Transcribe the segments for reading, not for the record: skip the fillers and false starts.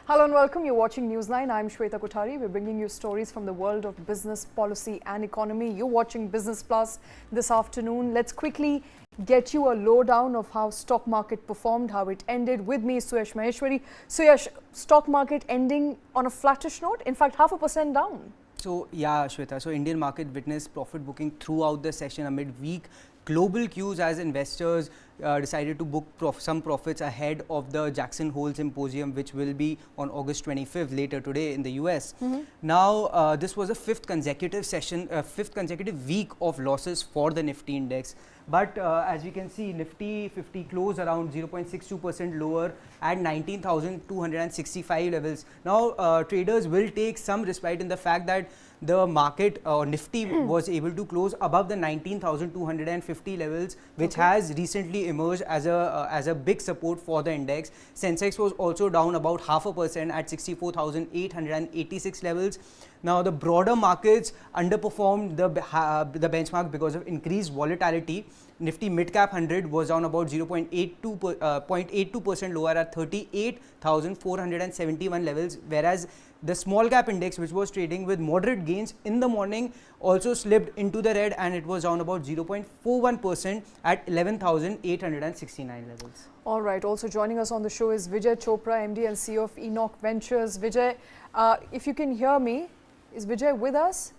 Hello and welcome. You're watching Newsline. I'm Shweta Kothari. We're bringing you stories from the world of business, policy and economy. You're watching Business Plus this afternoon. Let's quickly get you a lowdown of how stock market performed, how it ended. With me is Suyash Maheshwari. Suyash, stock market ending on a flattish note, in fact 0.5% down. So yeah, Shweta, so Indian market witnessed profit booking throughout the session amid weak global cues as investors decided to book some profits ahead of the Jackson Hole Symposium, which will be on August 25th, later today in the US. Now, this was a fifth consecutive week of losses for the Nifty index. But as we can see, Nifty 50 closed around 0.62% lower at 19,265 levels. Now, traders will take some respite in the fact that the market Nifty was able to close above the 19,250 levels, which has recently emerged as a big support for the index. Sensex was also down about 0.5% at 64,886 levels. Now, the broader markets underperformed the benchmark because of increased volatility. Nifty Midcap 100 was down about 0.82% lower at 38,471 levels, whereas the small cap index, which was trading with moderate gains in the morning, also slipped into the red and it was down about 0.41% at 11,869 levels. All right. Also joining us on the show is Vijay Chopra, MD and CEO of Enoch Ventures. Vijay, if you can hear me, is Vijay with us?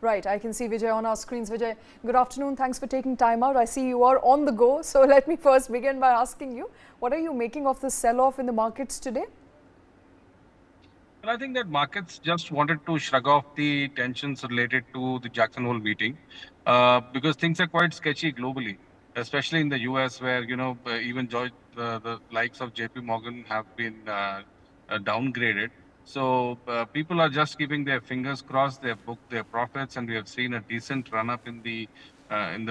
Right, I can see Vijay on our screens. Vijay, good afternoon. Thanks for taking time out. I see you are on the go. So let me first begin by asking you, what are you making of the sell-off in the markets today? Well, I think that markets just wanted to shrug off the tensions related to the Jackson Hole meeting because things are quite sketchy globally, especially in the US, where even the likes of JP Morgan have been downgraded. So people are just keeping their fingers crossed. They have booked their profits, and we have seen a decent run up in the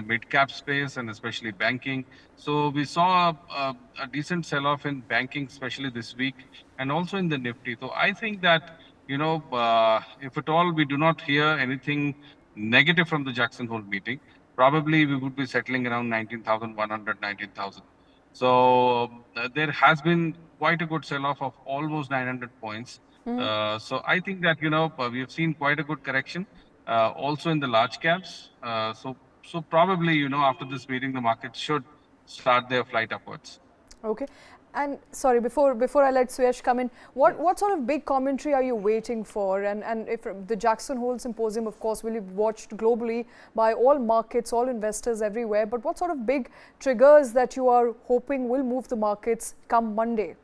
mid-cap space and especially banking. So we saw a decent sell-off in banking, especially this week, and also in the Nifty. So I think that, if at all we do not hear anything negative from the Jackson Hole meeting, probably we would be settling around 19,100, 19,000. So there has been quite a good sell-off of almost 900 points. So I think that, we have seen quite a good correction also in the large caps. So probably, after this meeting, the market should start their flight upwards. Okay. And sorry, before I let Suyash come in, what sort of big commentary are you waiting for? And if the Jackson Hole Symposium, of course, will be watched globally by all markets, all investors everywhere. But what sort of big triggers that you are hoping will move the markets come Monday?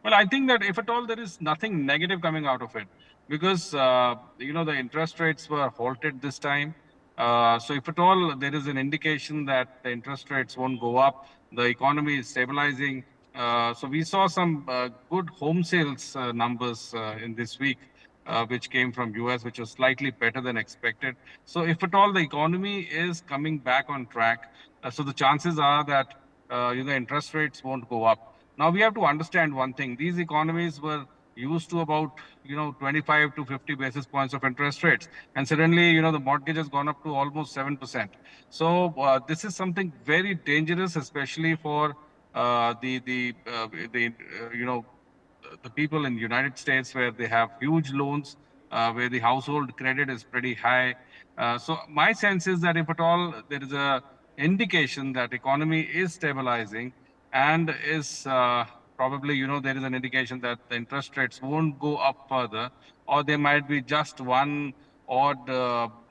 Well, I think that if at all there is nothing negative coming out of it, because the interest rates were halted this time. So if at all there is an indication that the interest rates won't go up, the economy is stabilizing. So we saw some good home sales numbers in this week, which came from US, which was slightly better than expected. So if at all the economy is coming back on track, so the chances are that interest rates won't go up. Now we have to understand one thing: these economies were used to about 25 to 50 basis points of interest rates, and suddenly the mortgage has gone up to almost 7%. So this is something very dangerous, especially for the people in the United States, where they have huge loans, where the household credit is pretty high. So my sense is that if at all there is a indication that economy is stabilizing and is probably, there is an indication that the interest rates won't go up further, or there might be just one odd,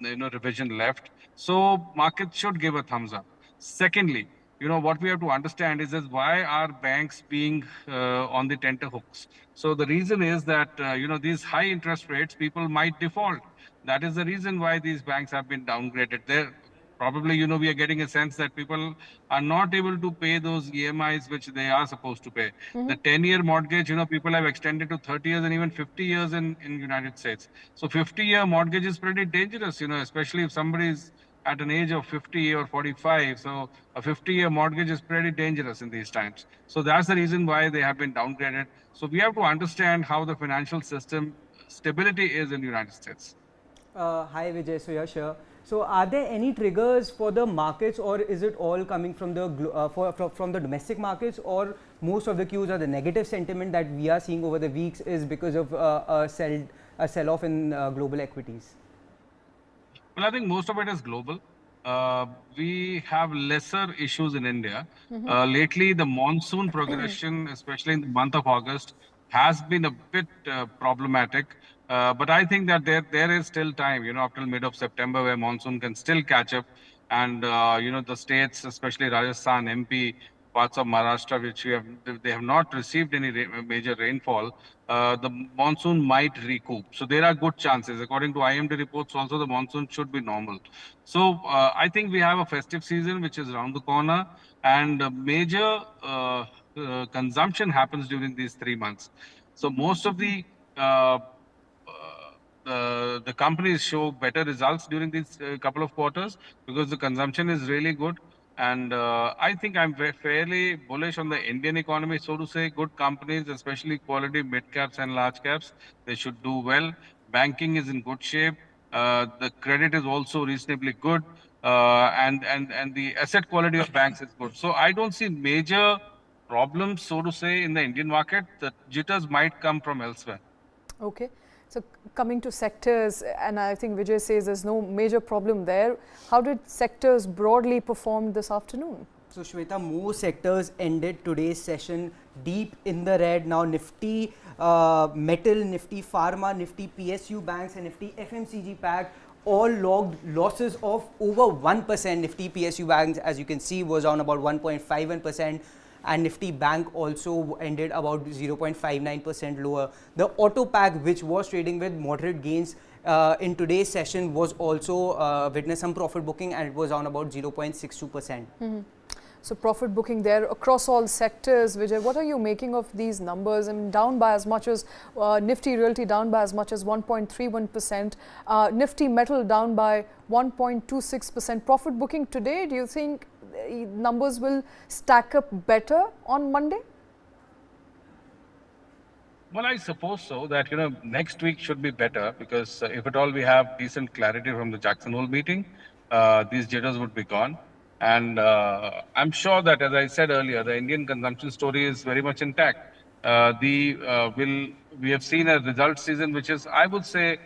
revision left. So markets should give a thumbs up. Secondly, what we have to understand is why are banks being on the tenterhooks? So the reason is that, these high interest rates, people might default. That is the reason why these banks have been downgraded. Probably, we are getting a sense that people are not able to pay those EMIs which they are supposed to pay. The 10-year mortgage, people have extended to 30 years and even 50 years in United States. So 50-year mortgage is pretty dangerous, especially if somebody is at an age of 50 or 45. So a 50-year mortgage is pretty dangerous in these times. So that's the reason why they have been downgraded. So we have to understand how the financial system stability is in the United States. Hi Vijay, Suyash here. So, are there any triggers for the markets, or is it all coming from the from the domestic markets, or most of the cues or the negative sentiment that we are seeing over the weeks is because of a sell off in global equities? Well, I think most of it is global. Uh, we have lesser issues in India. Lately, the monsoon progression, especially in the month of August, has been a bit problematic. But I think that there is still time, up till mid of September, where monsoon can still catch up. And, the states, especially Rajasthan, MP, parts of Maharashtra, which they have not received any major rainfall, the monsoon might recoup. So there are good chances. According to IMD reports, also the monsoon should be normal. So I think we have a festive season which is around the corner, and major consumption happens during these 3 months. So most of uh, the companies show better results during these couple of quarters because the consumption is really good. And I think I'm fairly bullish on the Indian economy, so to say. Good companies, especially quality mid caps and large caps, they should do well. Banking is in good shape. The credit is also reasonably good, and the asset quality of banks is good. So I don't see major problems, so to say, in the Indian market. The jitters might come from elsewhere. Okay. So coming to sectors, and I think Vijay says there's no major problem there. How did sectors broadly perform this afternoon? So Shweta, most sectors ended today's session deep in the red. Now Nifty Metal, Nifty Pharma, Nifty PSU Banks and Nifty FMCG Pack all logged losses of over 1%. Nifty PSU Banks, as you can see, was on about 1.51%. And Nifty Bank also ended about 0.59% lower. The Auto Pack, which was trading with moderate gains in today's session, was also witnessed some profit booking, and it was on about 0.62%. So profit booking there across all sectors. Vijay, what are you making of these numbers? I mean, down by as much as Nifty Realty down by as much as 1.31%, Nifty Metal down by 1.26%. Profit booking today, do you think numbers will stack up better on Monday? Well, I suppose so that, next week should be better because if at all we have decent clarity from the Jackson Hole meeting, these jitters would be gone. And I'm sure that, as I said earlier, the Indian consumption story is very much intact. We have seen a result season which is, I would say,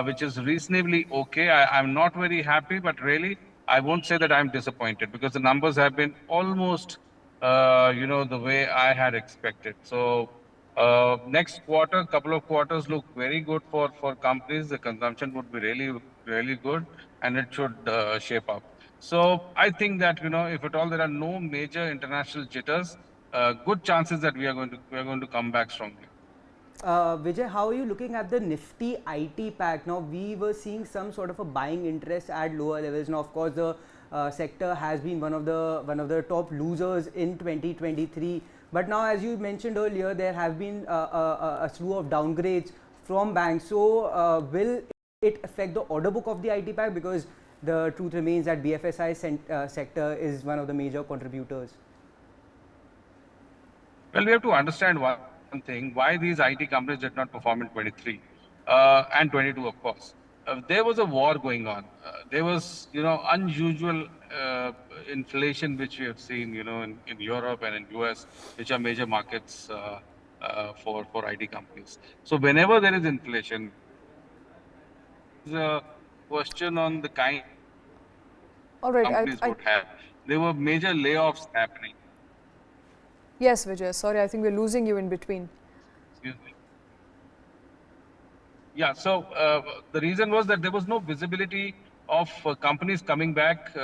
which is reasonably okay. I'm not very happy, but really, I won't say that I'm disappointed because the numbers have been almost, the way I had expected. So next quarter, couple of quarters look very good for companies. The consumption would be really good, and it should shape up. So I think that if at all there are no major international jitters, good chances that we are going to come back strongly. Vijay, how are you looking at the Nifty IT pack? Now, we were seeing some sort of a buying interest at lower levels. Now, of course, the sector has been one of the top losers in 2023. But now, as you mentioned earlier, there have been a slew of downgrades from banks. So, will it affect the order book of the IT pack? Because the truth remains that BFSI sector is one of the major contributors. Well, we have to understand one thing, why these IT companies did not perform in 23 and 22, of course. There was a war going on. There was, unusual inflation, which we have seen, in Europe and in US, which are major markets for IT companies. So whenever there is inflation, there's a question on the kind All right. companies would have. There were major layoffs happening. Yes, Vijay. Sorry, I think we're losing you in between. Excuse me. Yeah, so the reason was that there was no visibility of companies coming back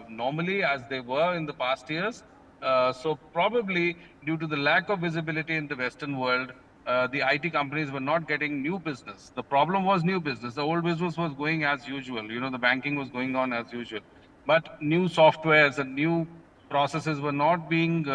normally as they were in the past years. So probably due to the lack of visibility in the Western world, the IT companies were not getting new business. The problem was new business. The old business was going as usual. The banking was going on as usual. But new softwares and new processes were not being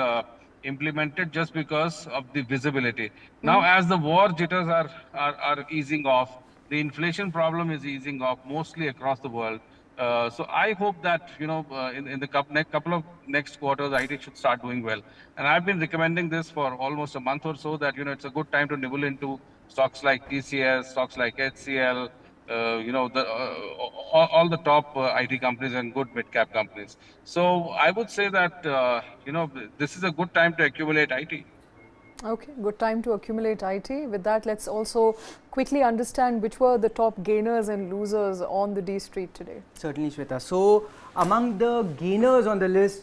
implemented just because of the visibility. Now, as the war jitters are easing off, the inflation problem is easing off mostly across the world. So I hope that in the next couple of next quarters, IT should start doing well. And I've been recommending this for almost a month or so that it's a good time to nibble into stocks like TCS, stocks like HCL, all the top IT companies and good mid-cap companies. So I would say that, this is a good time to accumulate IT. Okay, good time to accumulate IT. With that, let's also quickly understand which were the top gainers and losers on the D Street today. Certainly, Shweta. So, among the gainers on the list,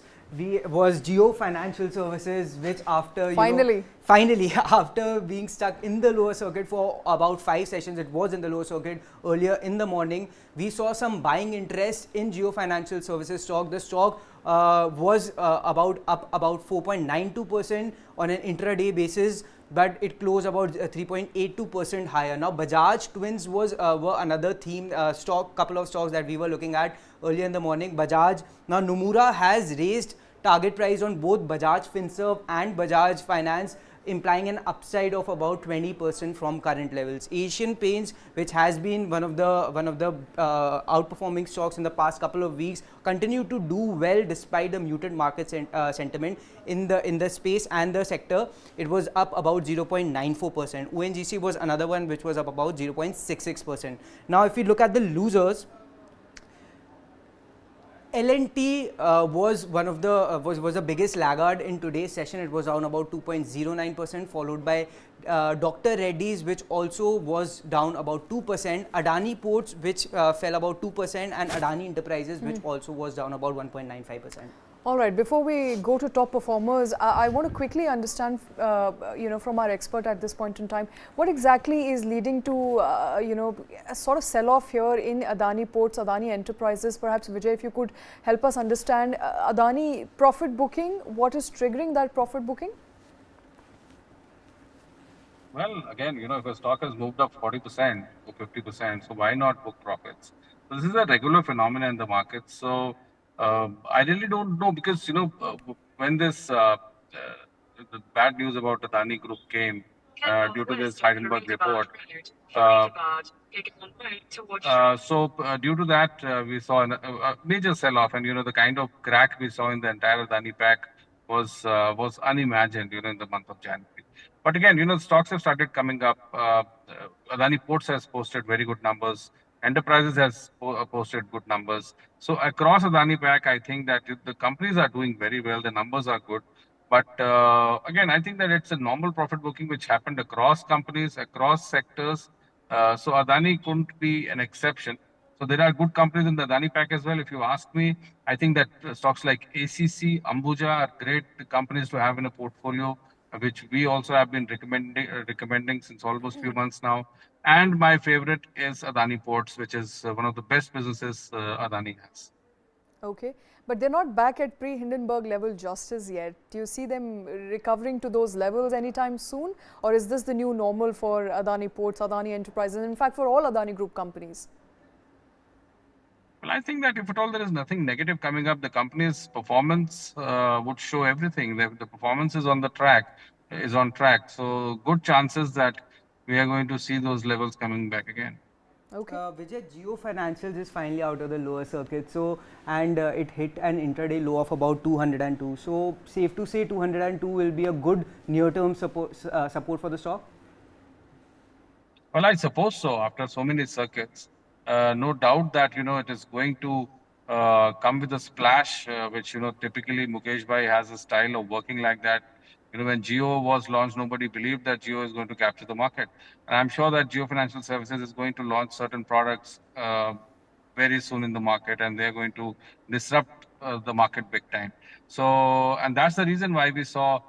was Geo Financial Services, which after finally after being stuck in the lower circuit for about 5 sessions, it was in the lower circuit earlier in the morning. We saw some buying interest in Geo Financial Services stock. The stock was up about 4.92% on an intraday basis, but it closed about 3.82% higher. Now, Bajaj Twins were another theme stock, couple of stocks that we were looking at earlier in the morning. Bajaj, now Nomura has raised target price on both Bajaj Finserv and Bajaj Finance, implying an upside of about 20% from current levels. Asian Paints, which has been one of the outperforming stocks in the past couple of weeks, continue to do well despite the muted market sentiment in the space and the sector. It was up about 0.94%. ONGC was another one which was up about 0.66%. Now, if we look at the losers, L&T was one of the was the biggest laggard in today's session. It was down about 2.09%, followed by Dr. Reddy's, which also was down about 2%. Adani Ports, which fell about 2%, and Adani Enterprises, which also was down about 1.95%. All right, before we go to top performers, I want to quickly understand, from our expert at this point in time, what exactly is leading to, a sort of sell-off here in Adani Ports, Adani Enterprises. Perhaps, Vijay, if you could help us understand Adani profit booking, what is triggering that profit booking? Well, again, if a stock has moved up 40% or 50%, so why not book profits? So this is a regular phenomenon in the market. So I really don't know, because when this the bad news about the Adani Group came due to this Heidelberg report. Due to that, we saw a major sell-off, and the kind of crack we saw in the entire Adani pack was unimagined, in the month of January. But again, stocks have started coming up. Adani Ports has posted very good numbers. Enterprises has posted good numbers. So across Adani pack, I think that the companies are doing very well. The numbers are good. But again, I think that it's a normal profit booking which happened across companies, across sectors. So Adani couldn't be an exception. So there are good companies in the Adani pack as well. If you ask me, I think that stocks like ACC, Ambuja are great companies to have in a portfolio, which we also have been recommending since almost few months now. And my favorite is Adani Ports, which is one of the best businesses Adani has. Okay, but they're not back at pre-Hindenburg level just as yet. Do you see them recovering to those levels anytime soon? Or is this the new normal for Adani Ports, Adani Enterprises, and in fact for all Adani Group companies? Well, I think that if at all there is nothing negative coming up, the company's performance would show everything. The performance is on track. So good chances that we are going to see those levels coming back again. Okay. Vijay, Geo Financials is finally out of the lower circuit, and it hit an intraday low of about 202. So safe to say 202 will be a good near-term support for the stock. Well, I suppose so. After so many circuits, no doubt that it is going to come with a splash, which typically Mukesh Bhai has a style of working like that. When Geo was launched, nobody believed that Geo is going to capture the market, and I'm sure that Geo Financial Services is going to launch certain products very soon in the market, and they're going to disrupt the market big time. So, and that's the reason why we saw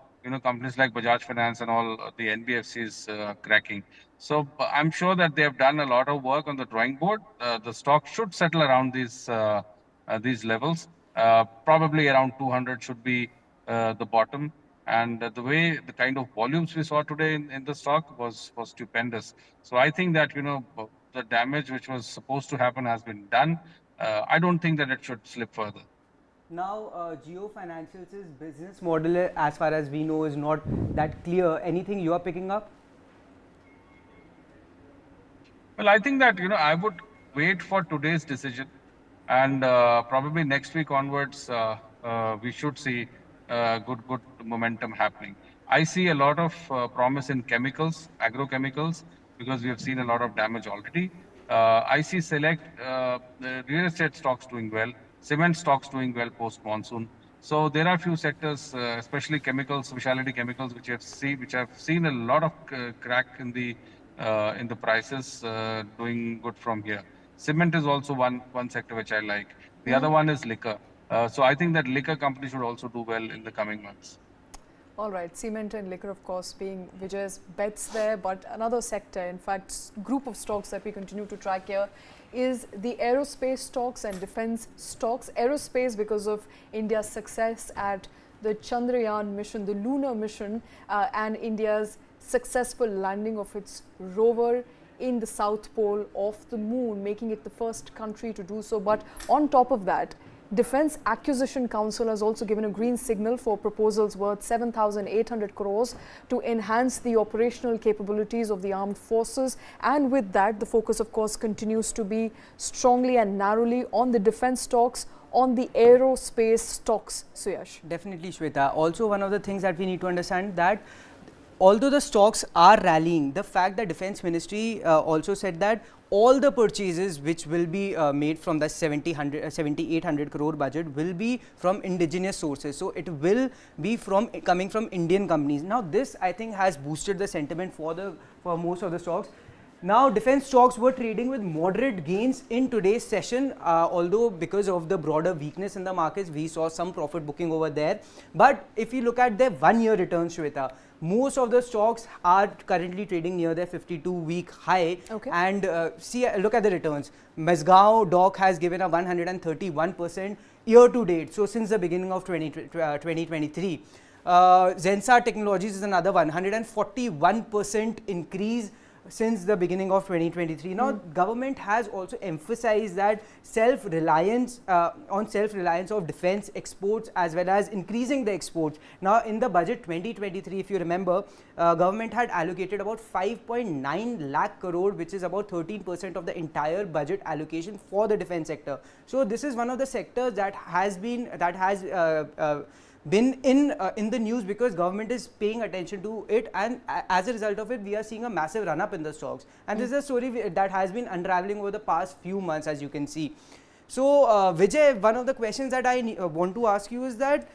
companies like Bajaj Finance and all the NBFCs cracking. So I'm sure that they have done a lot of work on the drawing board. The stock should settle around these levels. Probably around 200 should be the bottom. And the kind of volumes we saw today in the stock was stupendous. So I think that the damage which was supposed to happen has been done. I don't think that it should slip further. Now, Geo Financials' business model, as far as we know, is not that clear. Anything you are picking up? Well, I think that I would wait for today's decision, and probably next week onwards, we should see good momentum happening. I see a lot of promise in chemicals, agrochemicals, because we have seen a lot of damage already. I see select the real estate stocks doing well, cement stocks doing well post monsoon. So there are few sectors, especially chemicals, specialty chemicals, which have seen a lot of crack in the prices, doing good from here. Cement is also one sector which I like. The other one is liquor. So I think that liquor companies should also do well in the coming months. All right, cement and liquor, of course, being Vijay's bets there, but another sector, in fact, group of stocks that we continue to track here is the aerospace stocks and defense stocks. Aerospace because of India's success at the Chandrayaan mission, the lunar mission, and India's successful landing of its rover in the south pole of the moon, making it the first country to do so. But on top of that, Defence Acquisition Council has also given a green signal for proposals worth 7,800 crores to enhance the operational capabilities of the armed forces. And with that, the focus, of course, continues to be strongly and narrowly on the defence stocks, on the aerospace stocks. Suyash. Definitely, Shweta. Also, one of the things that we need to understand that although the stocks are rallying, the fact that Defence Ministry also said that all the purchases which will be made from the 7,800 crore budget will be from indigenous sources. So it will be coming from Indian companies. Now this, I think, has boosted the sentiment for most of the stocks. Now, defense stocks were trading with moderate gains in today's session, although because of the broader weakness in the markets, we saw some profit booking over there. But if you look at their one-year returns, Shweta, most of the stocks are currently trading near their 52-week high. Okay. And look at the returns. Mesgao Dock has given a 131% year to date. So since the beginning of 2023. Zensar Technologies is another 141% increase since the beginning of 2023. Now, government has also emphasized that self-reliance of defense exports as well as increasing the exports. Now, in the budget 2023, if you remember, government had allocated about 5.9 lakh crore, which is about 13% of the entire budget allocation for the defense sector. So, this is one of the sectors that has been in the news because government is paying attention to it, and as a result of it, we are seeing a massive run up in the stocks. And this is a story that has been unraveling over the past few months, as you can see. So, Vijay, one of the questions that I want to ask you is that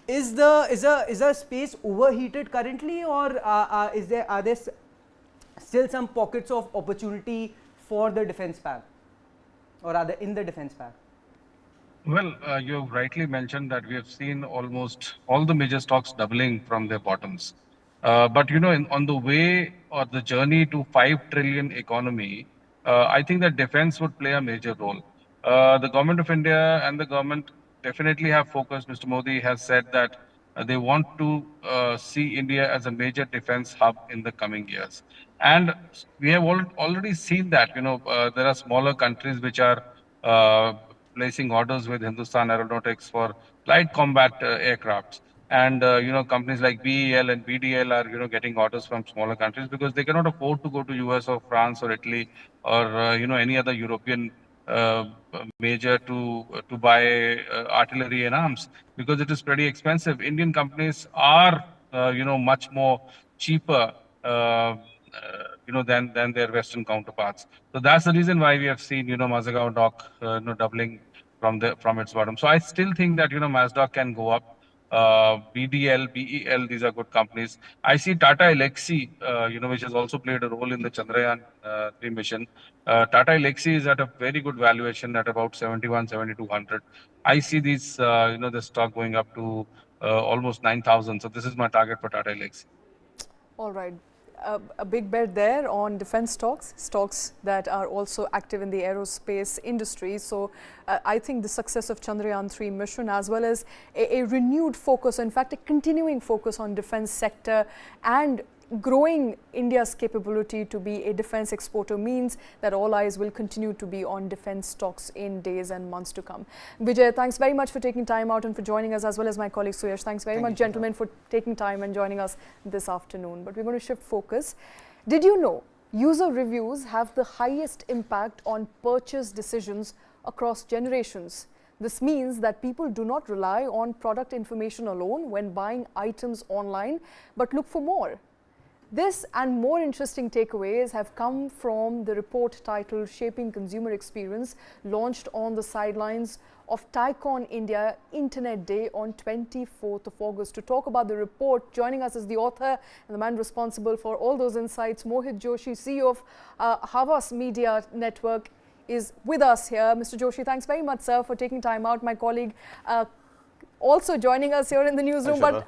is the space overheated currently, or are there still some pockets of opportunity for the defense pack, or rather in the defense pack? Well, you rightly mentioned that we have seen almost all the major stocks doubling from their bottoms. But you know, on the way or the journey to 5 trillion economy, I think that defense would play a major role. The government of India and the government definitely have focused. Mr. Modi has said that they want to see India as a major defense hub in the coming years. And we have already seen that, you know, there are smaller countries which are uh, placing orders with Hindustan Aeronautics for light combat aircrafts. And you know, companies like BEL and BDL are, you know, getting orders from smaller countries because they cannot afford to go to US or France or Italy or you know, any other European uh, major to buy artillery and arms because it is pretty expensive. Indian companies are you know, much more cheaper you know, than their Western counterparts. So that's the reason why we have seen, you know, Mazagaon Dock you know, doubling from its bottom. So I still think that, you know, Mazda can go up. BDL, BEL, these are good companies. I see Tata Elxsi, you know, which has also played a role in the Chandrayaan 3 mission. Tata Elxsi is at a very good valuation at about 71, 7200. I see these, you know, the stock going up to almost 9,000. So this is my target for Tata Elxsi. All right. A big bet there on defense stocks that are also active in the aerospace industry. So I think the success of Chandrayaan 3 mission as well as a renewed focus, in fact a continuing focus on defense sector and growing India's capability to be a defense exporter means that all eyes will continue to be on defense stocks in days and months to come. Vijay, thanks very much for taking time out and for joining us, as well as my colleague Suyash. Thanks very much, gentlemen, for taking time and joining us this afternoon. But we're going to shift focus. Did you know user reviews have the highest impact on purchase decisions across generations? This means that people do not rely on product information alone when buying items online, but look for more. This and more interesting takeaways have come from the report titled Shaping Consumer Experience, launched on the sidelines of Tycon India Internet Day on 24th of August. To talk about the report, joining us is the author and the man responsible for all those insights, Mohit Joshi, CEO of Havas Media Network, is with us here. Mr. Joshi, thanks very much, sir, for taking time out. My colleague also joining us here in the newsroom. But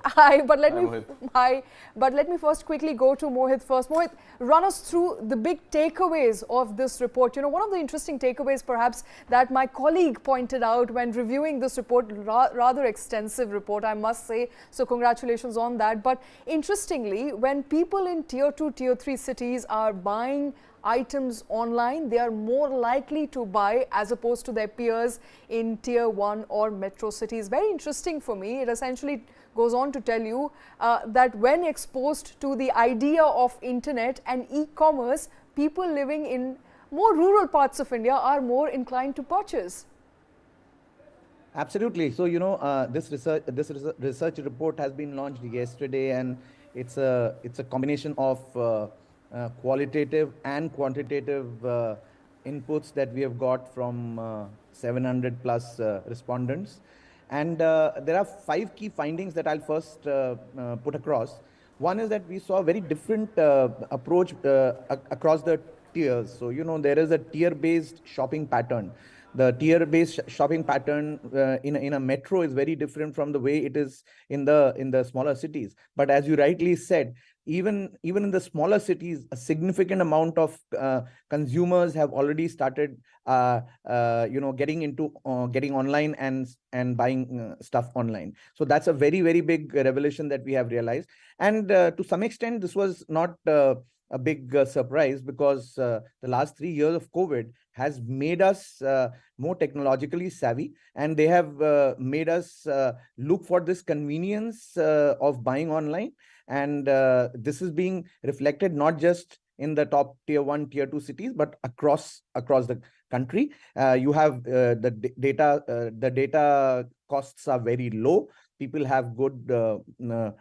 let me first quickly go to Mohit first. Mohit, run us through the big takeaways of this report. You know, one of the interesting takeaways perhaps that my colleague pointed out when reviewing this report, rather extensive report, I must say, so congratulations on that. But interestingly, when people in tier 2, tier 3 cities are buying items online, they are more likely to buy as opposed to their peers in tier 1 or metro cities. Very interesting for me. It essentially goes on to tell you that when exposed to the idea of internet and e-commerce, people living in more rural parts of India are more inclined to purchase. Absolutely. So, you know, this research report has been launched yesterday, and it's a combination of qualitative and quantitative inputs that we have got from 700 plus respondents. And there are 5 key findings that I'll first put across. One is that we saw a very different approach across the tiers. So, you know, there is a tier-based shopping pattern. The tier-based shopping pattern in a metro is very different from the way it is in the smaller cities. But as you rightly said, even in the smaller cities, a significant amount of consumers have already started, getting online and buying stuff online. So that's a very, very big revelation that we have realized. And to some extent, this was not a big surprise, because the last 3 years of COVID has made us more technologically savvy, and they have made us look for this convenience of buying online. And this is being reflected not just in the top tier 1, tier 2 cities, but across the country. You have the data costs are very low. People have good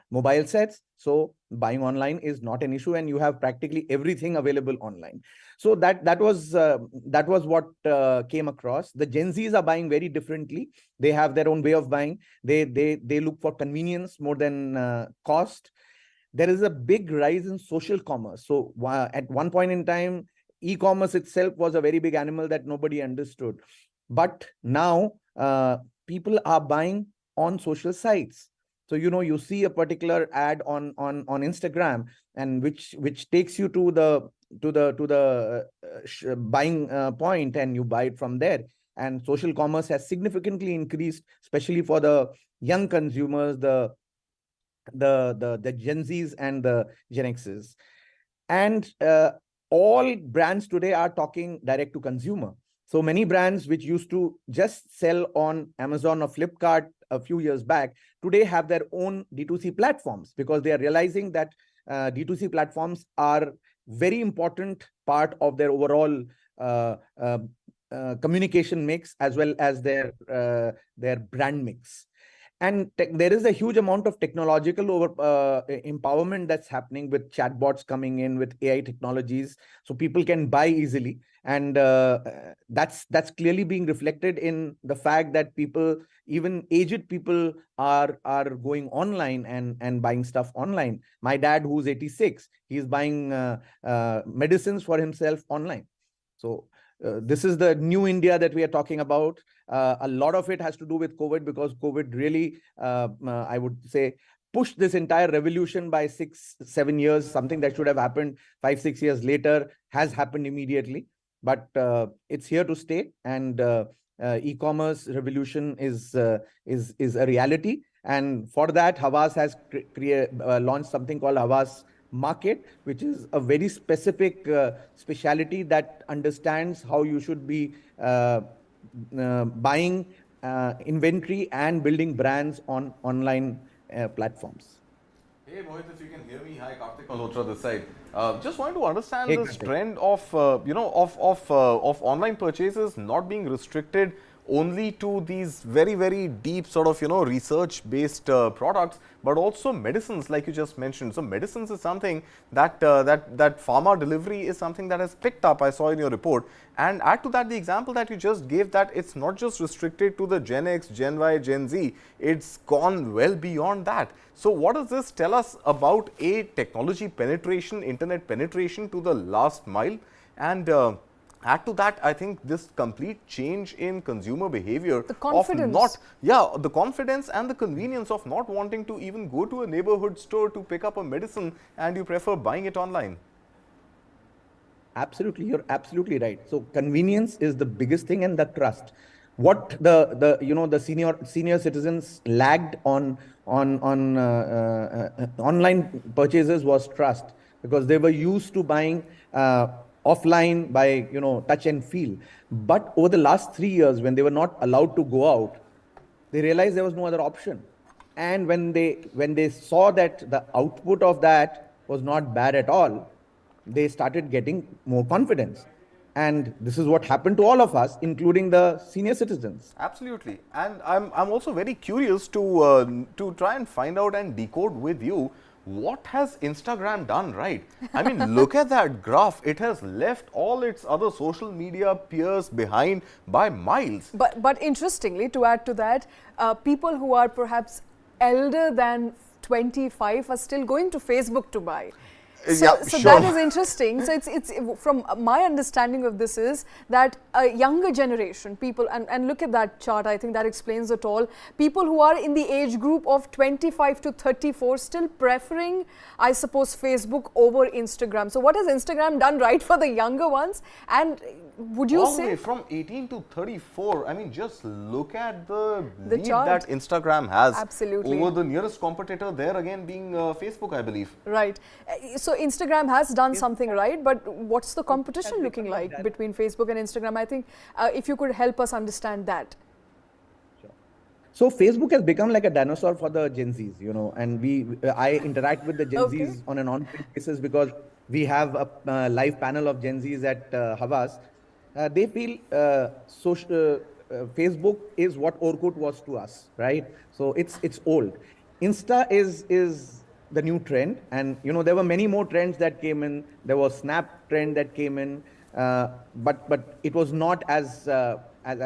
mobile sets, so buying online is not an issue, and you have practically everything available online. So that was what came across. The Gen Zs are buying very differently. They have their own way of buying. They look for convenience more than cost. There is a big rise in social commerce. So at one point in time, e-commerce itself was a very big animal that nobody understood. But now people are buying on social sites. So, you know, you see a particular ad on Instagram, and which takes you to the buying point, and you buy it from there. And social commerce has significantly increased, especially for the young consumers, the Gen Zs and the Gen Xs. And all brands today are talking direct to consumer. So many brands which used to just sell on Amazon or Flipkart a few years back, today have their own D2C platforms, because they are realizing that D2C platforms are very important part of their overall communication mix, as well as their brand mix. And there is a huge amount of technological empowerment that's happening, with chatbots coming in, with AI technologies, so people can buy easily. And that's clearly being reflected in the fact that people, even aged people, are going online and buying stuff online. My dad, who's 86, he's buying medicines for himself online. So this is the new India that we are talking about. A lot of it has to do with COVID, because COVID really, I would say, pushed this entire revolution by 6-7 years. Something that should have happened 5-6 years later has happened immediately. But it's here to stay, and e-commerce revolution is a reality. And for that, Havas has launched something called Havas Market, which is a very specific speciality that understands how you should be buying inventory and building brands on online platforms. Hey Mohit, if you can hear me, hi, Karthik Malhotra this side. Just wanted to understand this Karthik. trend of of online purchases not being restricted only to these very, very deep sort of, research-based products, but also medicines, like you just mentioned. So medicines is something that that pharma delivery is something that has picked up. I saw in your report, and add to that the example that you just gave, that it's not just restricted to the Gen X, Gen Y, Gen Z. It's gone well beyond that. So what does this tell us about a technology penetration, internet penetration to the last mile, and add to that, I think this complete change in consumer behavior The confidence. the confidence and the convenience of not wanting to even go to a neighborhood store to pick up a medicine, and you prefer buying it online. Absolutely, you're absolutely right. So convenience is the biggest thing, and the trust. What the senior citizens lagged on online purchases was trust, because they were used to buying offline by touch and feel. But over the last 3 years, when they were not allowed to go out, they realized there was no other option. And when they saw that the output of that was not bad at all, they started getting more confidence. And this is what happened to all of us, including the senior citizens. Absolutely. And I'm also very curious to try and find out and decode with you, what has Instagram done right? I mean, look at that graph. It has left all its other social media peers behind by miles. But interestingly, to add to that, people who are perhaps elder than 25 are still going to Facebook to buy. So that is interesting. So it's from my understanding of this is that a younger generation, people, and look at that chart, I think that explains it all. People who are in the age group of 25 to 34 still preferring, I suppose, Facebook over Instagram. So what has Instagram done right for the younger ones? And would you all say the way from 18 to 34, I mean, just look at the lead chart that Instagram has. Absolutely. Over the nearest competitor, there again being Facebook, I believe. Right. So Instagram has done something right, but what's the competition looking like between Facebook and Instagram? I think if you could help us understand that. So Facebook has become like a dinosaur for the Gen Zs, and I interact with the Gen Zs on an ongoing basis, because we have a live panel of Gen Zs at Havas. They feel Facebook is what Orkut was to us, right? So it's old. Insta is the new trend, and there were many more trends that came in. There was Snap trend that came in, but it was not as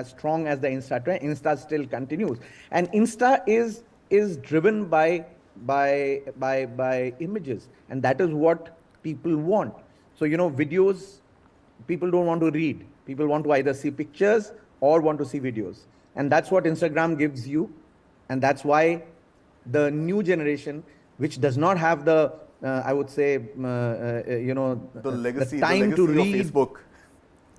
strong as the Insta trend. Insta still continues, and Insta is driven by images, and that is what people want. So videos, people don't want to read. People want to either see pictures or want to see videos, and that's what Instagram gives you, and that's why the new generation, which does not have the I would say the legacy, the time to read, of Facebook,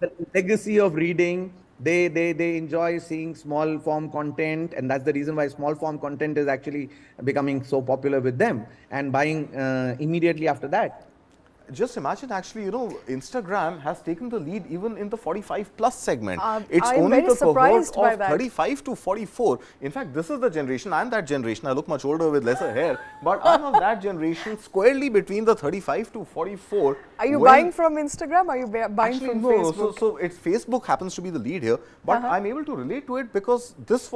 the legacy of reading, they enjoy seeing small form content, and that's the reason why small form content is actually becoming so popular with them, and buying immediately after that. Just imagine, actually, Instagram has taken the lead even in the 45 plus segment. It's I'm only very the cohort surprised by of that. 35 to 44. In fact, this is the generation. I'm that generation. I look much older with lesser hair, but I'm of that generation, squarely between the 35 to 44. Are you buying from Instagram? Are you buying Actually, from no. Facebook? So it's Facebook happens to be the lead here, but I'm able to relate to it because this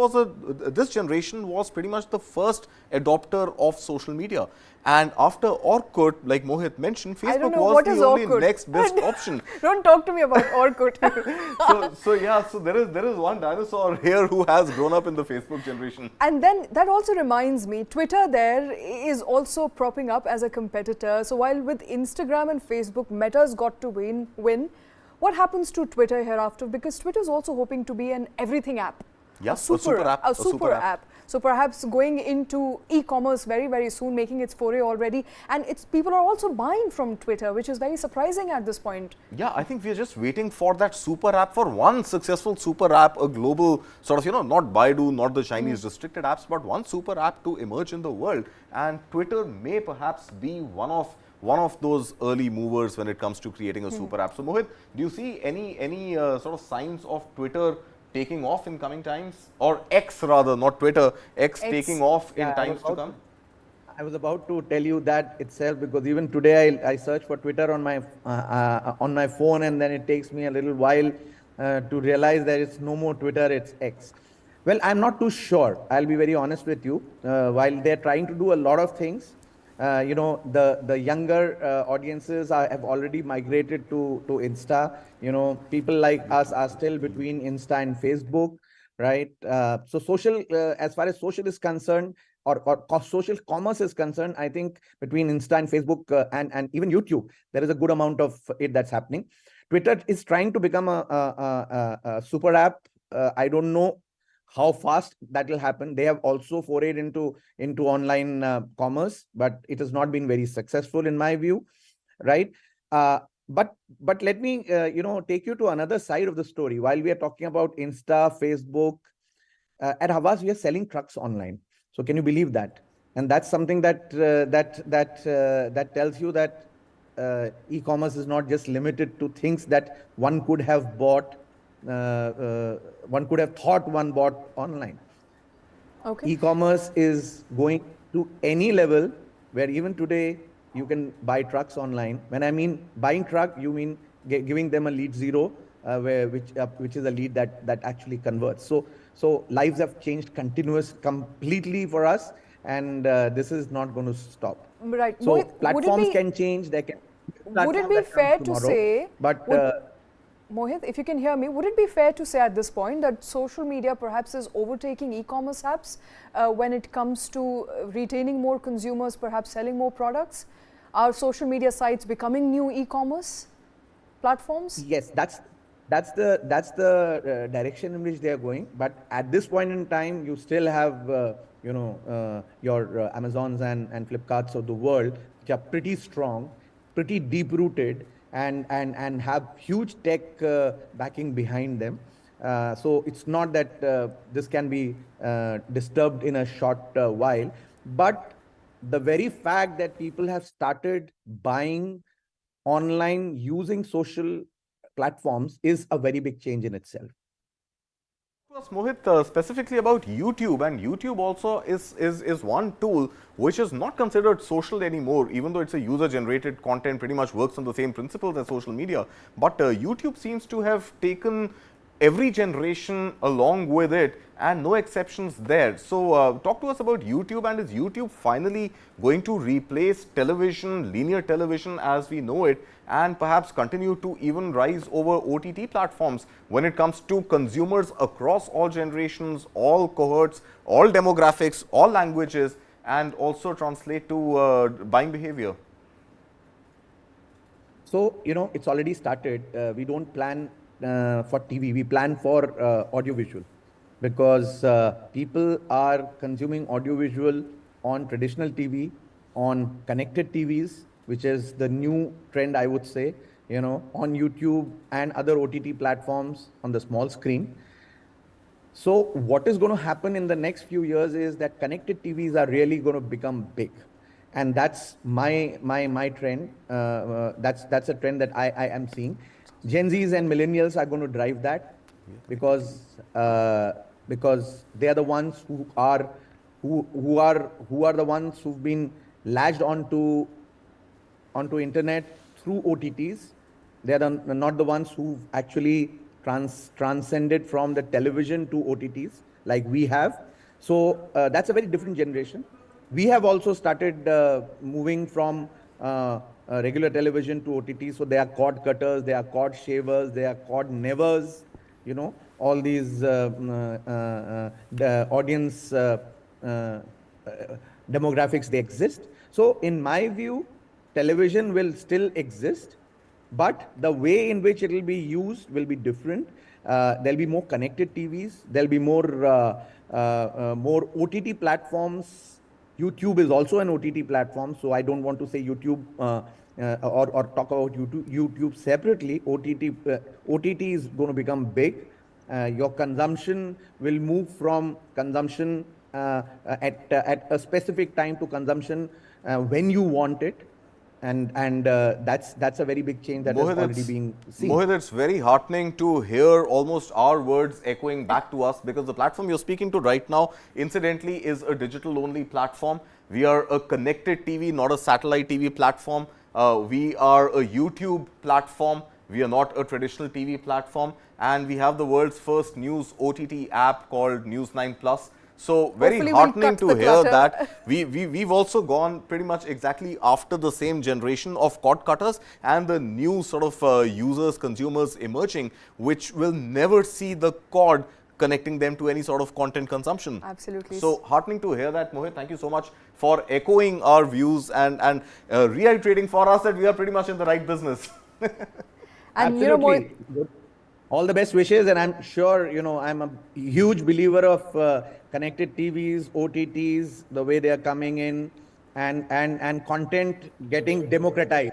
generation was pretty much the first adopter of social media. And after Orkut, like Mohit mentioned, Facebook was the only next best option. Don't talk to me about Orkut. so there is one dinosaur here who has grown up in the Facebook generation. And then that also reminds me, Twitter there is also propping up as a competitor. So while with Instagram and Facebook, Meta's got to win, what happens to Twitter hereafter? Because Twitter is also hoping to be an everything app. Yeah, a super app. So perhaps going into e-commerce very, very soon, making its foray already. And people are also buying from Twitter, which is very surprising at this point. Yeah, I think we are just waiting for that super app, for one successful super app, a global sort of, not Baidu, not the Chinese restricted apps, but one super app to emerge in the world. And Twitter may perhaps be one of those early movers when it comes to creating a super app. So Mohit, do you see any sort of signs of Twitter taking off in coming times, or X rather, not Twitter, X taking off in times to come? I was about to tell you that itself, because even today I search for Twitter on my phone, and then it takes me a little while to realize that it's no more Twitter, it's X. Well, I'm not too sure. I'll be very honest with you. While they're trying to do a lot of things, the younger audiences have already migrated to Insta. People like us are still between Insta and Facebook, right? So social, as far as social is concerned, or social commerce is concerned, I think between Insta and Facebook and even YouTube, there is a good amount of it that's happening. Twitter is trying to become a super app. I don't know how fast that will happen. They have also forayed into online commerce, but it has not been very successful in my view, right? But let me take you to another side of the story. While we are talking about Insta, Facebook, at Havas we are selling trucks online. So can you believe that? And that's something that that tells you that e-commerce is not just limited to things that one could have bought, one could have thought one bought online. Okay. E-commerce is going to any level where even today you can buy trucks online. When I mean buying truck, you mean giving them a lead zero, which is a lead that actually converts. So lives have changed completely for us, and this is not going to stop. Right. So Mohit, platforms can change. They can. Would it be fair to say, But Mohit, if you can hear me, would it be fair to say at this point that social media perhaps is overtaking e-commerce apps when it comes to retaining more consumers, perhaps selling more products? Are social media sites becoming new e-commerce platforms? yes, that's the direction in which they are going. But at this point in time, you still have your Amazons and Flipkarts of the world, which are pretty strong, pretty deep rooted, and have huge tech backing behind them. So it's not that this can be disturbed in a short while, but the very fact that people have started buying online using social platforms is a very big change in itself. Mohit, specifically about YouTube, and YouTube also is one tool which is not considered social anymore, even though it's a user-generated content, pretty much works on the same principles as social media. But YouTube seems to have taken every generation along with it, and no exceptions there. So talk to us about YouTube, and is YouTube finally going to replace television, linear television as we know it, and perhaps continue to even rise over OTT platforms when it comes to consumers across all generations, all cohorts, all demographics, all languages, and also translate to buying behavior? So, it's already started. We don't plan for TV, we plan for audiovisual, because people are consuming audiovisual on traditional TV, on connected TVs, which is the new trend, I would say, on YouTube and other OTT platforms on the small screen. So what is going to happen in the next few years is that connected TVs are really going to become big. And that's my trend. That's a trend that I am seeing. Gen Zs and millennials are going to drive that, because they are the ones who are the ones who've been latched onto internet through OTTs. They are not the ones who've actually transcended from the television to OTTs like we have. So that's a very different generation. We have also started moving from regular television to OTT. So they are cord cutters, they are cord shavers, they are cord nevers, all these the audience demographics, they exist. So in my view, television will still exist, but the way in which it will be used will be different. There'll be more connected TVs, there'll be more OTT platforms. YouTube is also an OTT platform, so I don't want to say YouTube or talk about YouTube separately. OTT is going to become big. Your consumption will move from consumption at a specific time to consumption when you want it. And that's a very big change that Mohit, is already being seen. Mohit, it's very heartening to hear almost our words echoing back to us, because the platform you're speaking to right now, incidentally, is a digital-only platform. We are a connected TV, not a satellite TV platform. We are a YouTube platform, We are not a traditional TV platform, and we have the world's first news OTT app called News 9 Plus. So very Hopefully heartening we'll to hear that we've also gone pretty much exactly after the same generation of cord cutters and the new sort of users, consumers emerging, which will never see the cord connecting them to any sort of content consumption. Absolutely. So heartening to hear that, Mohit. Thank you so much for echoing our views and reiterating for us that we are pretty much in the right business. And you know, Absolutely. All the best wishes, and I'm sure, I'm a huge believer of connected TVs, OTTs, the way they are coming in, and content getting democratized.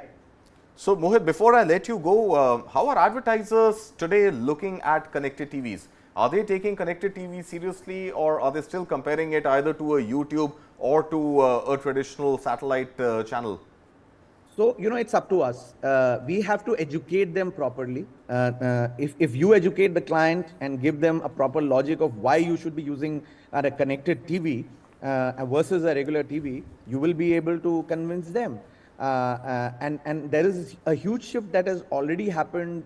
So Mohit, before I let you go, how are advertisers today looking at connected TVs? Are they taking connected TV seriously, or are they still comparing it either to a YouTube or to a traditional satellite channel? So, it's up to us. We have to educate them properly. If you educate the client and give them a proper logic of why you should be using a connected TV versus a regular TV, you will be able to convince them. And there is a huge shift that has already happened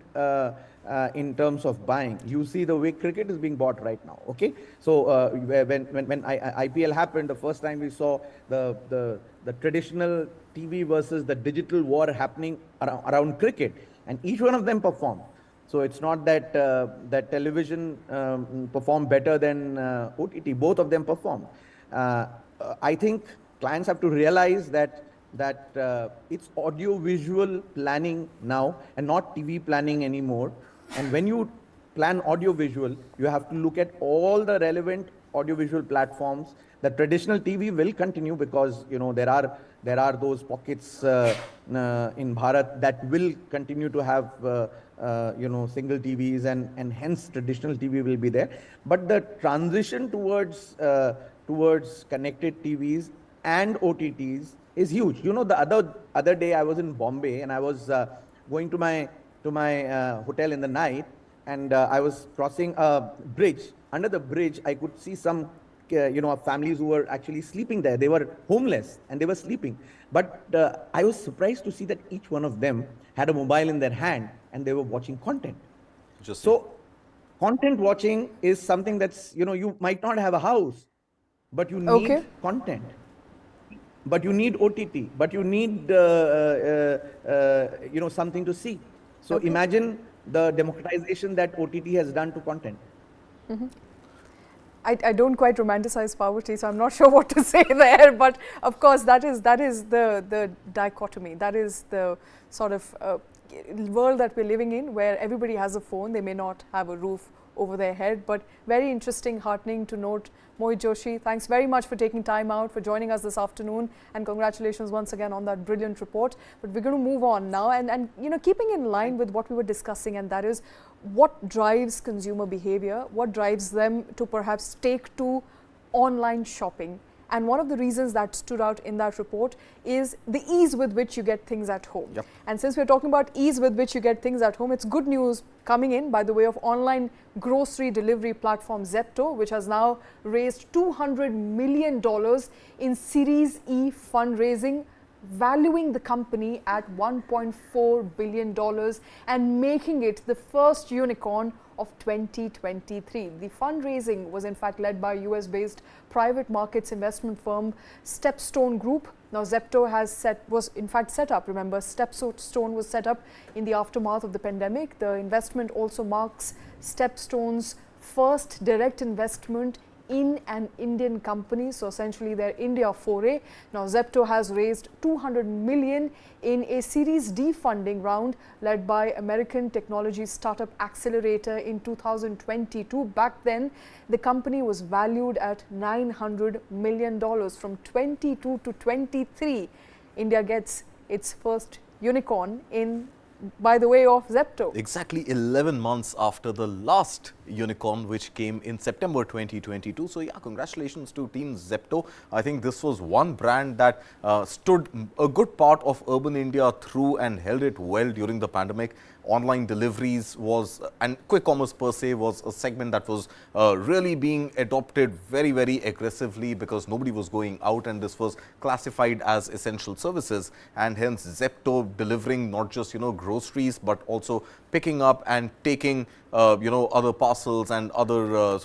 in terms of buying. You see the way cricket is being bought right now. Okay, so when IPL happened, the first time we saw the traditional TV versus the digital war happening around cricket, and each one of them performed. So it's not that that television performed better than OTT. Both of them performed. I think clients have to realize that it's audio-visual planning now and not TV planning anymore. And when you plan audio-visual, you have to look at all the relevant audio-visual platforms. The traditional TV will continue because there are those pockets in Bharat that will continue to have single TVs, and hence traditional TV will be there. But the transition towards connected TVs and OTTs is huge. The other day I was in Bombay, and I was going to my hotel in the night, and I was crossing a bridge. Under the bridge, I could see some families who were actually sleeping there. They were homeless and they were sleeping. But I was surprised to see that each one of them had a mobile in their hand and they were watching content. So content watching is something that's, you might not have a house, but you need content. But you need OTT, but you need something to see. So imagine the democratization that OTT has done to content. Mm-hmm. I don't quite romanticize poverty, so I'm not sure what to say there. But of course, that is the dichotomy. That is the sort of world that we're living in, where everybody has a phone. They may not have a roof over their head, but very interesting, heartening to note. Mohit Joshi, thanks very much for taking time out, for joining us this afternoon, and congratulations once again on that brilliant report. But we're going to move on now, and keeping in line with what we were discussing, and that is what drives consumer behavior, what drives them to perhaps take to online shopping. And one of the reasons that stood out in that report is the ease with which you get things at home. Yep. And since we're talking about ease with which you get things at home, it's good news coming in by the way of online grocery delivery platform Zepto, which has now raised $200 million in Series E fundraising, valuing the company at $1.4 billion and making it the first unicorn of 2023. The fundraising was in fact led by US-based private markets investment firm Stepstone Group. Now Zepto was in fact set up, remember, Stepstone was set up in the aftermath of the pandemic. The investment also marks Stepstone's first direct investment in an Indian company, so essentially their India foray. Now Zepto has raised $200 million in a Series D funding round led by American technology startup Accelerator in 2022. Back then, the company was valued at $900 million. From 22 to 23, India gets its first unicorn by the way of Zepto. Exactly 11 months after the last unicorn, which came in September 2022. So yeah, congratulations to Team Zepto. I think this was one brand that stood a good part of urban India through and held it well during the pandemic. Online deliveries and quick commerce per se was a segment that was really being adopted very, very aggressively because nobody was going out, and this was classified as essential services, and hence Zepto delivering not just groceries but also picking up and taking other parcels and other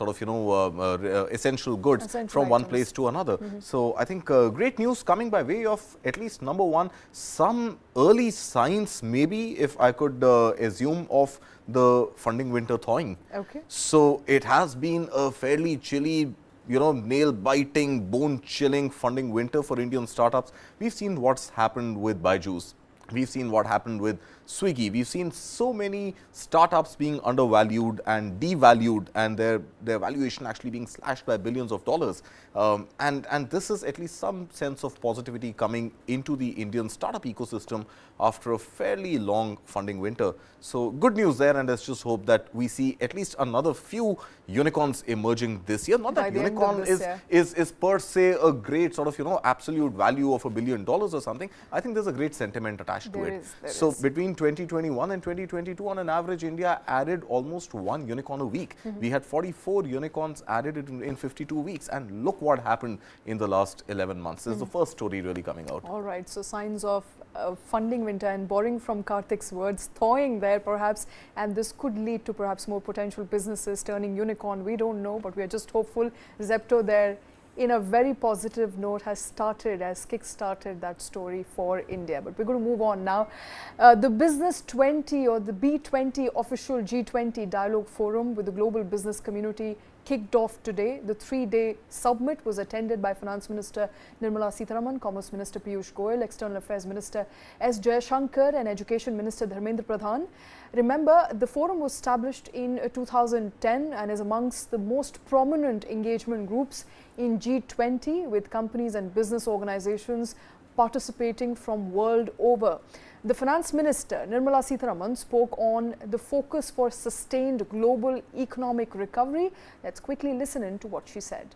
essential goods from one place to another. So I think great news coming by way of, at least number one, some early signs, maybe, if I could assume, of the funding winter thawing. Okay. So it has been a fairly chilly, nail-biting, bone-chilling funding winter for Indian startups. We've seen what's happened with Byju's. We've seen what happened with Swiggy. We've seen so many startups being undervalued and devalued, and their valuation actually being slashed by billions of dollars. And this is at least some sense of positivity coming into the Indian startup ecosystem after a fairly long funding winter. So good news there, and let's just hope that we see at least another few unicorns emerging this year. Not that unicorn is per se a great sort of, absolute value of $1 billion or something. I think there's a great sentiment attached to it. So between 2021 and 2022, on an average, India added almost 1 unicorn a week. We had 44 unicorns added in 52 weeks, and look what happened in the last 11 months. This is the first story really coming out. All right, so signs of funding winter, and borrowing from Karthik's words, thawing there perhaps, and this could lead to perhaps more potential businesses turning unicorn. We don't know, but we are just hopeful. Zepto there, in a very positive note, has kick-started that story for India. But we're going to move on now. The Business 20 or the B20 official G20 dialogue forum with the global business community kicked off today. The 3-day summit was attended by Finance Minister Nirmala Sitharaman, Commerce Minister Piyush Goyal, External Affairs Minister S. Jayashankar and Education Minister Dharmendra Pradhan. Remember, the forum was established in 2010 and is amongst the most prominent engagement groups in G20, with companies and business organizations participating from world over. The Finance Minister Nirmala Sitharaman spoke on the focus for sustained global economic recovery. Let's quickly listen in to what she said.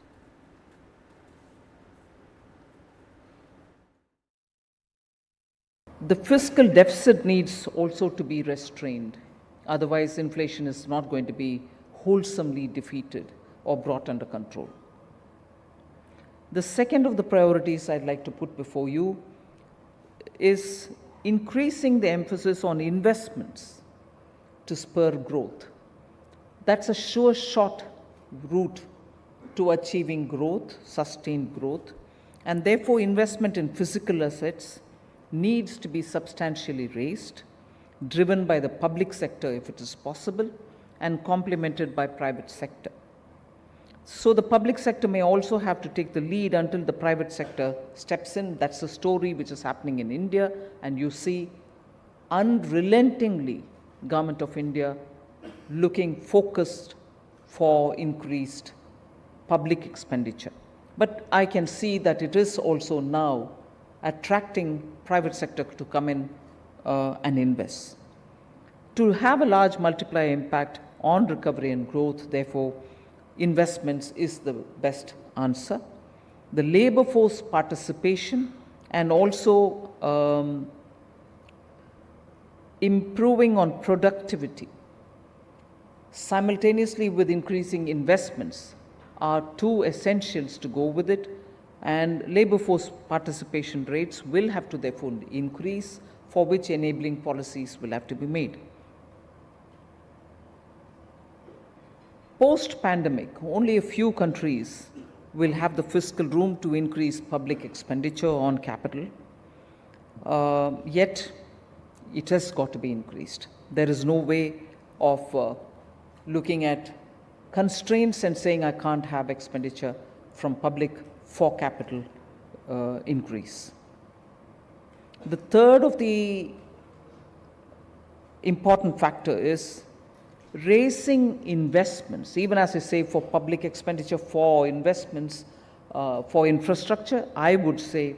The fiscal deficit needs also to be restrained. Otherwise, inflation is not going to be wholesomely defeated or brought under control. The second of the priorities I'd like to put before you is increasing the emphasis on investments to spur growth. That's a sure shot route to achieving growth, sustained growth, and therefore investment in physical assets needs to be substantially raised, driven by the public sector if it is possible, and complemented by private sector. So the public sector may also have to take the lead until the private sector steps in. That's the story which is happening in India, and you see unrelentingly Government of India looking focused for increased public expenditure. But I can see that it is also now attracting private sector to come in and invest. To have a large multiplier impact on recovery and growth, therefore, investments is the best answer. The labor force participation and also improving on productivity simultaneously with increasing investments are two essentials to go with it, and labor force participation rates will have to therefore increase, for which enabling policies will have to be made. Post-pandemic, only a few countries will have the fiscal room to increase public expenditure on capital, yet it has got to be increased. There is no way of looking at constraints and saying I can't have expenditure from public for capital increase. The third of the important factor is raising investments, even as I say for public expenditure, for investments, for infrastructure. I would say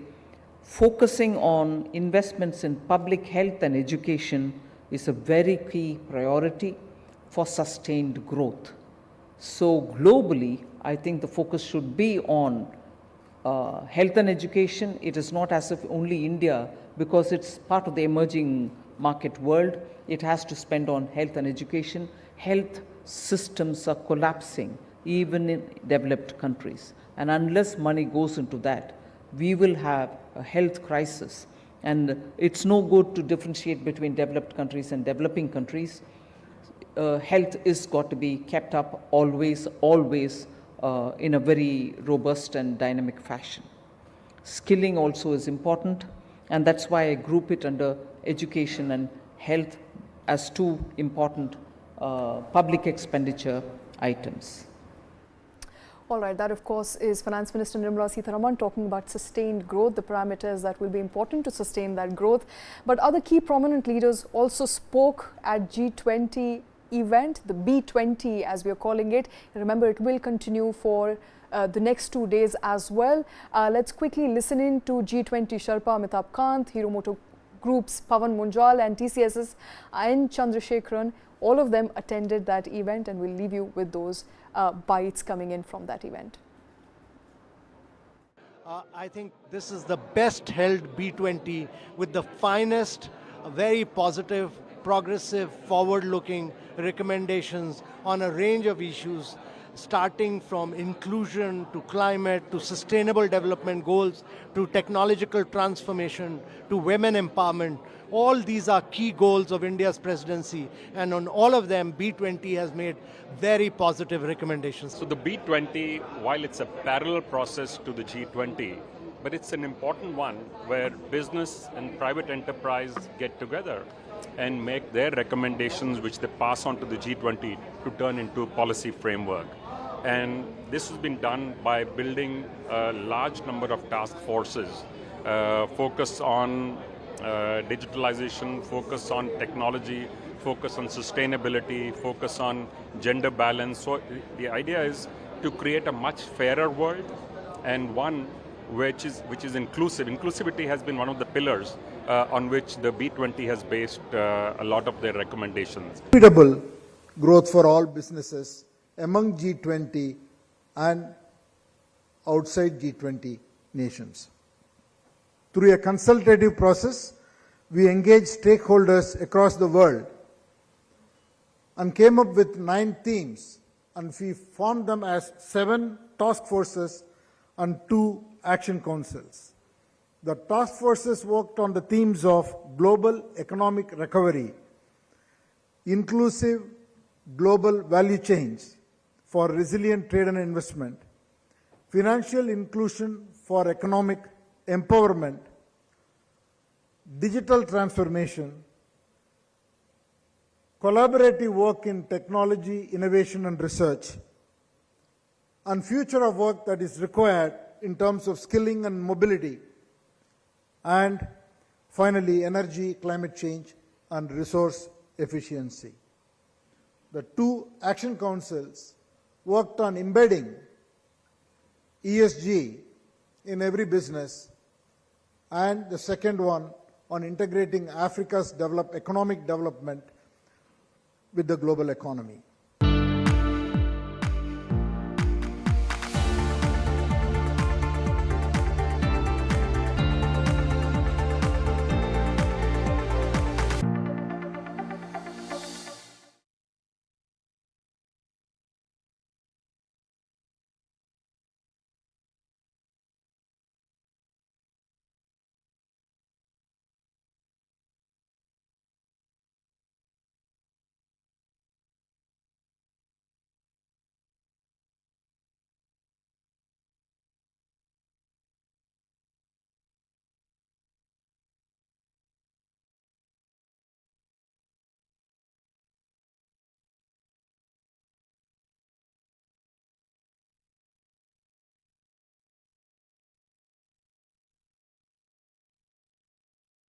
focusing on investments in public health and education is a very key priority for sustained growth. So globally, I think the focus should be on health and education. It is not as if only India, because it's part of the emerging market world, it has to spend on health and education. Health systems are collapsing even in developed countries, and unless money goes into that, we will have a health crisis. And it's no good to differentiate between developed countries and developing countries. health is got to be kept up always in a very robust and dynamic fashion. Skilling also is important, and that's why I group it under education and health as two important public expenditure items. All right, that of course is Finance Minister Nirmala Sitharaman talking about sustained growth, the parameters that will be important to sustain that growth. But other key prominent leaders also spoke at G20 event, the B20 as we are calling it. Remember, it will continue for the next 2 days as well. Let's quickly listen in to G20 Sherpa Amitabh Kant, Hero Moto Group's Pawan Munjal and TCS's and Chandrasekaran. All of them attended that event, and we'll leave you with those bites coming in from that event. I think this is the best held B20 with the finest, very positive, progressive, forward-looking recommendations on a range of issues, starting from inclusion to climate to sustainable development goals to technological transformation to women empowerment. All these are key goals of India's presidency, and on all of them B20 has made very positive recommendations. So the B20, while it's a parallel process to the G20, but it's an important one where business and private enterprise get together and make their recommendations, which they pass on to the G20 to turn into a policy framework. And this has been done by building a large number of task forces, focus on digitalization, focus on technology, focus on sustainability, focus on gender balance. So the idea is to create a much fairer world, and one which is inclusive. Inclusivity has been one of the pillars on which the B20 has based a lot of their recommendations. Equitable growth for all businesses among G20 and outside G20 nations. Through a consultative process, we engaged stakeholders across the world and came up with 9 themes, and we formed them as 7 task forces and 2 action councils. The task forces worked on the themes of global economic recovery, inclusive global value chains for resilient trade and investment, financial inclusion for economic empowerment, digital transformation, collaborative work in technology, innovation and research, and future of work that is required in terms of skilling and mobility, and finally energy, climate change and resource efficiency. The 2 action councils worked on embedding ESG in every business, and the second one on integrating Africa's economic development with the global economy.